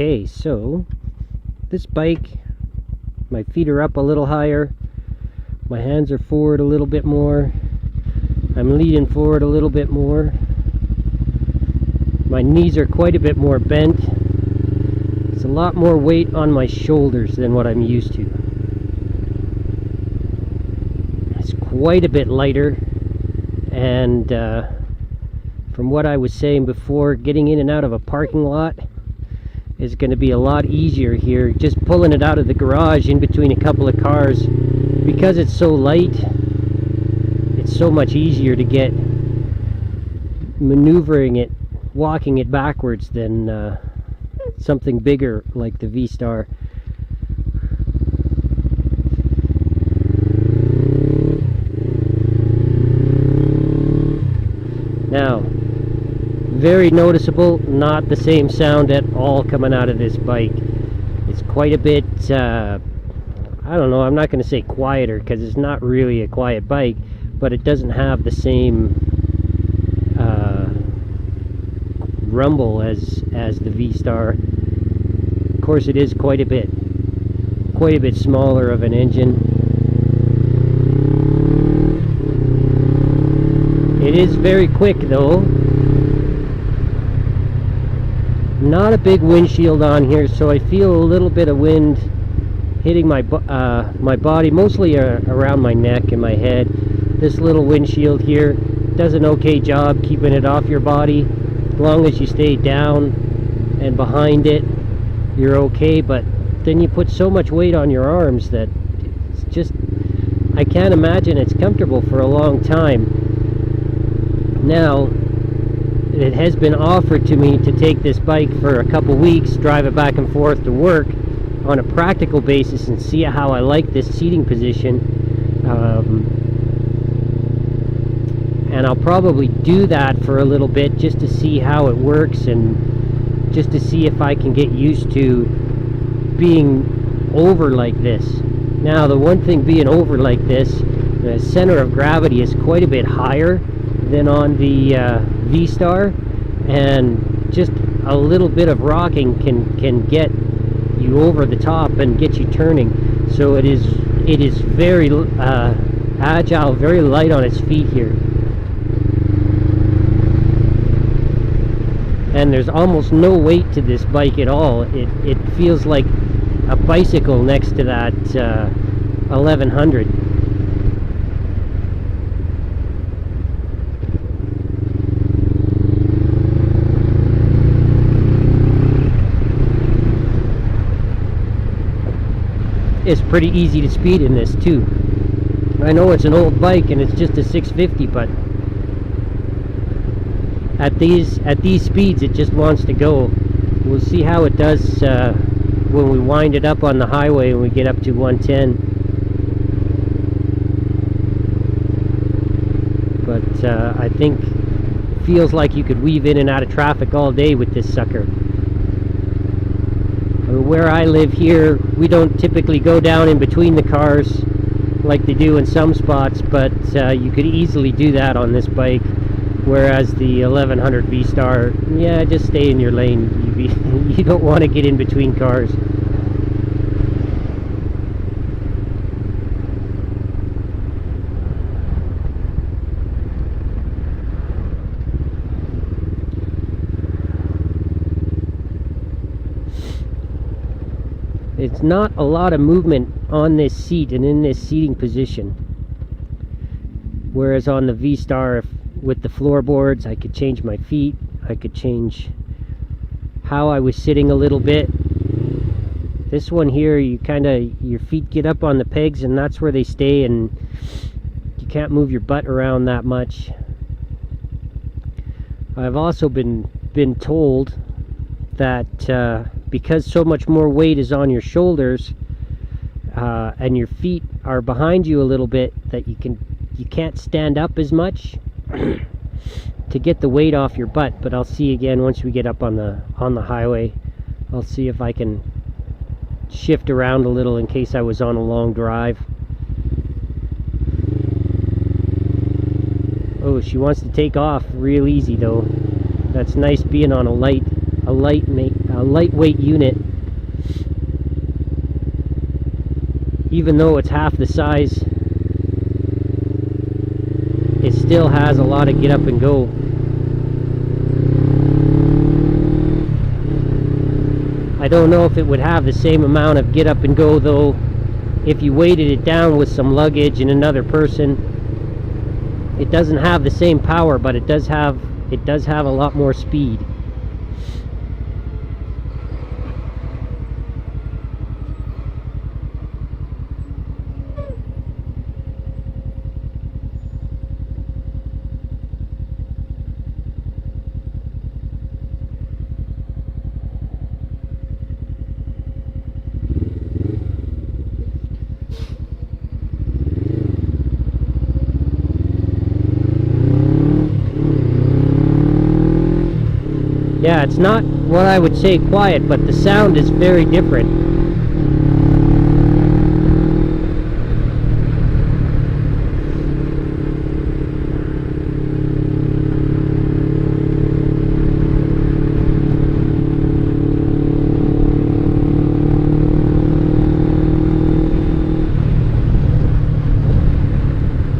Okay, so this bike, my feet are up a little higher, my hands are forward a little bit more, I'm leaning forward a little bit more, my knees are quite a bit more bent. It's a lot more weight on my shoulders than what I'm used to. It's quite a bit lighter, and from what I was saying before, getting in and out of a parking lot is going to be a lot easier here. Just pulling it out of the garage in between a couple of cars, because it's so light, it's so much easier to get maneuvering it, walking it backwards than something bigger like the V-Star. Now, very noticeable, not the same sound at all coming out of this bike. It's quite a bit, I don't know, I'm not going to say quieter, because it's not really a quiet bike, but it doesn't have the same rumble as the V-Star. Of course, it is quite a bit smaller of an engine. It is very quick though. Not a big windshield on here, so I feel a little bit of wind hitting my body, mostly around my neck and my head. This little windshield here does an okay job keeping it off your body. As long as you stay down and behind it, you're okay, but then you put so much weight on your arms that it's just, I can't imagine it's comfortable for a long time. Now, it has been offered to me to take this bike for a couple weeks, drive it back and forth to work on a practical basis and see how I like this seating position. And I'll probably do that for a little bit just to see how it works, and just to see if I can get used to being over like this. Now, the one thing being over like this, the center of gravity is quite a bit higher than on the V-Star, and just a little bit of rocking can get you over the top and get you turning. So it is very agile, very light on its feet here. And there's almost no weight to this bike at all. It feels like a bicycle next to that 1100. It's pretty easy to speed in this too. I know it's an old bike and it's just a 650, but at these speeds it just wants to go. We'll see how it does when we wind it up on the highway and we get up to 110. But I think it feels like you could weave in and out of traffic all day with this sucker. Where I live here, we don't typically go down in between the cars like they do in some spots, but you could easily do that on this bike. Whereas the 1100 V-Star, yeah, just stay in your lane. You don't want to get in between cars. It's not a lot of movement on this seat and in this seating position. Whereas on the V-Star, with the floorboards, I could change my feet, I could change how I was sitting a little bit. This one here, your feet get up on the pegs and that's where they stay, and you can't move your butt around that much. I've also been told that because so much more weight is on your shoulders and your feet are behind you a little bit, that you can't stand up as much to get the weight off your butt. But I'll see again once we get up on the highway. I'll see if I can shift around a little in case I was on a long drive. Oh, she wants to take off real easy though. That's nice being on a light lightweight unit. Even though it's half the size, it still has a lot of get up and go. I don't know if it would have the same amount of get up and go though if you weighted it down with some luggage and another person. It doesn't have the same power, but it does have a lot more speed. Yeah, it's not what I would say quiet, but the sound is very different.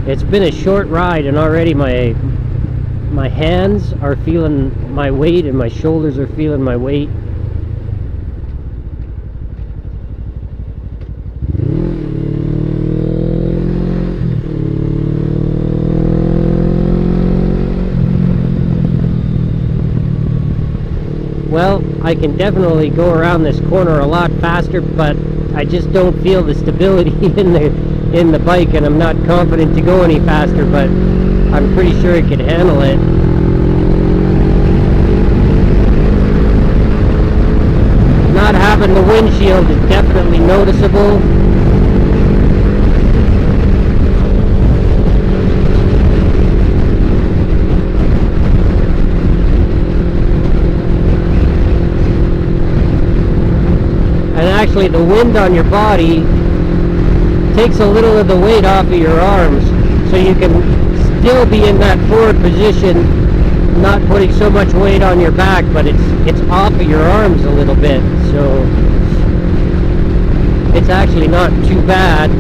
It's been a short ride and already my hands are feeling my weight and my shoulders are feeling my weight. Well, I can definitely go around this corner a lot faster, but I just don't feel the stability in the bike, and I'm not confident to go any faster, but I'm pretty sure it can handle it. Not having the windshield is definitely noticeable. And actually the wind on your body takes a little of the weight off of your arms, so you can still be in that forward position, not putting so much weight on your back, but it's off of your arms a little bit, so it's actually not too bad.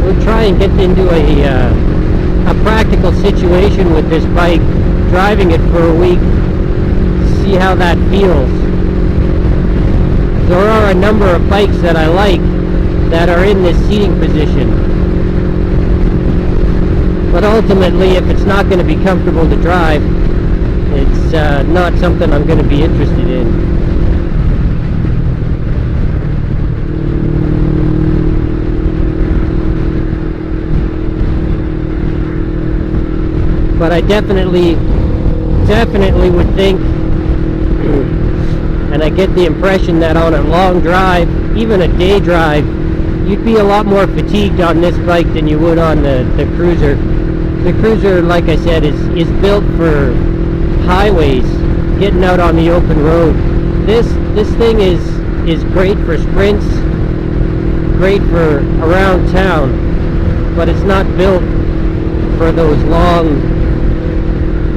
We'll try and get into a practical situation with this bike, driving it for a week, see how that feels. There are a number of bikes that I like that are in this seating position. But ultimately, if it's not going to be comfortable to drive, it's not something I'm going to be interested in. But I definitely would think, and I get the impression that on a long drive, even a day drive, you'd be a lot more fatigued on this bike than you would on the Cruiser. The Cruiser, like I said, is built for highways, getting out on the open road. This thing is great for sprints, great for around town, but it's not built for those long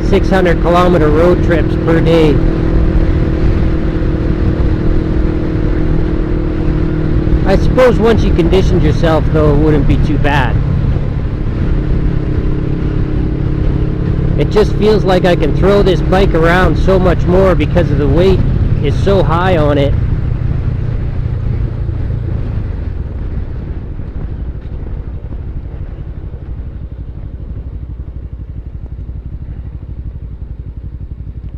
600-kilometer road trips per day. I suppose once you conditioned yourself, though, it wouldn't be too bad. It just feels like I can throw this bike around so much more because of the weight is so high on it.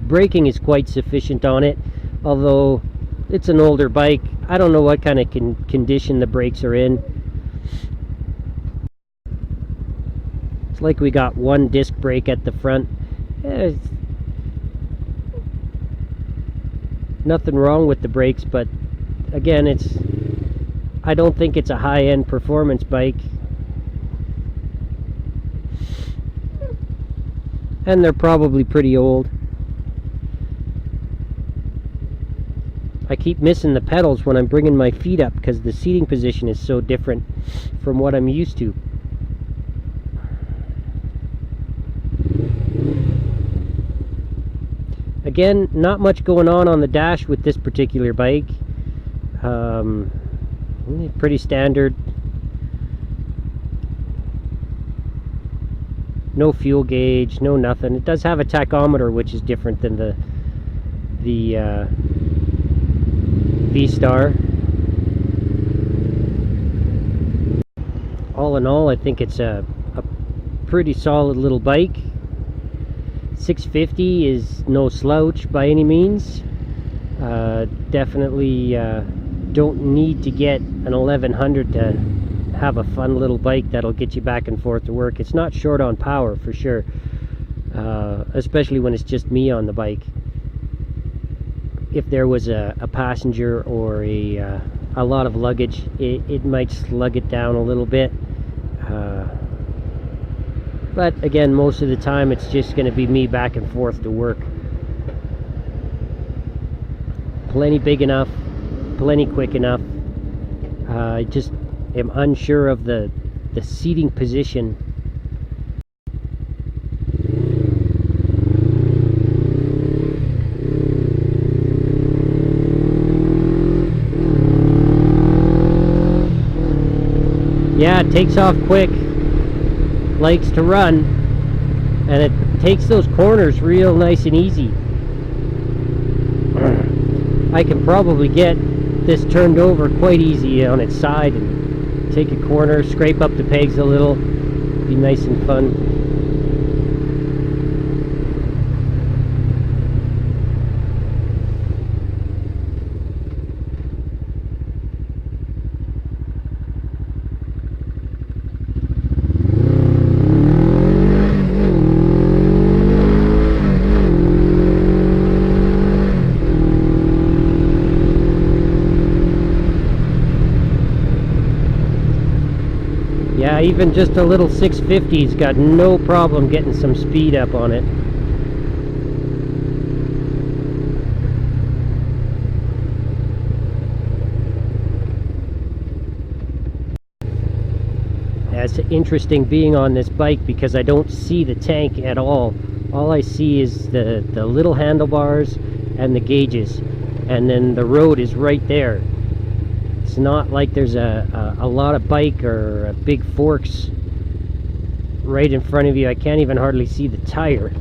Braking is quite sufficient on it, although it's an older bike. I don't know what kind of condition the brakes are in. It's like we got one disc brake at the front. Nothing wrong with the brakes, but again, I don't think it's a high-end performance bike. And they're probably pretty old. I keep missing the pedals when I'm bringing my feet up because the seating position is so different from what I'm used to. Again, not much going on the dash with this particular bike. Pretty standard. No fuel gauge, no nothing. It does have a tachometer, which is different than the V-Star. All in all, I think it's a pretty solid little bike. 650 is no slouch by any means. Definitely don't need to get an 1100 to have a fun little bike that'll get you back and forth to work. It's not short on power for sure, especially when it's just me on the bike. If there was a passenger or a lot of luggage, it might slug it down a little bit. But again, most of the time it's just going to be me back and forth to work. Plenty big enough, plenty quick enough. I just am unsure of the seating position. Yeah, it takes off quick, likes to run, and it takes those corners real nice and easy. I can probably get this turned over quite easy on its side and take a corner, scrape up the pegs a little, be nice and fun. Yeah, even just a little 650's got no problem getting some speed up on it. Yeah, it's interesting being on this bike because I don't see the tank at all. All I see is the little handlebars and the gauges, and then the road is right there. It's not like there's a lot of bike or big forks right in front of you. I can't even hardly see the tire.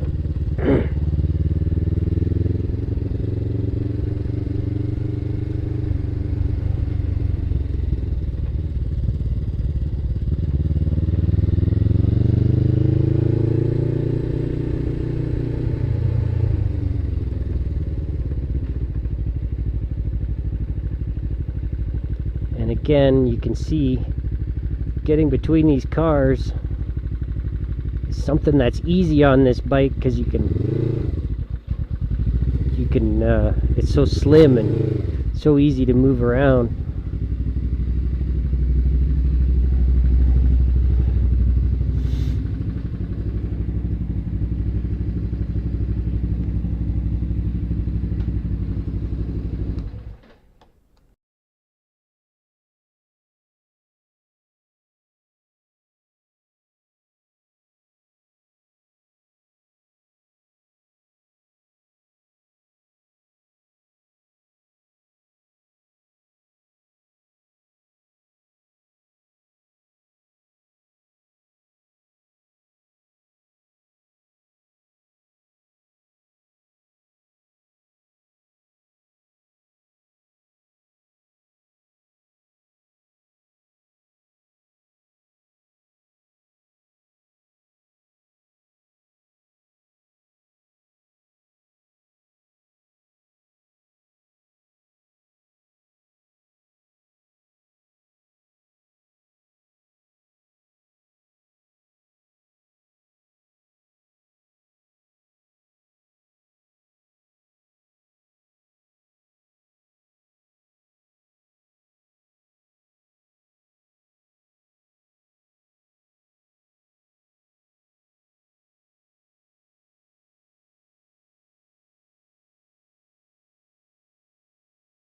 Again, you can see getting between these cars is something that's easy on this bike because you can it's so slim and so easy to move around.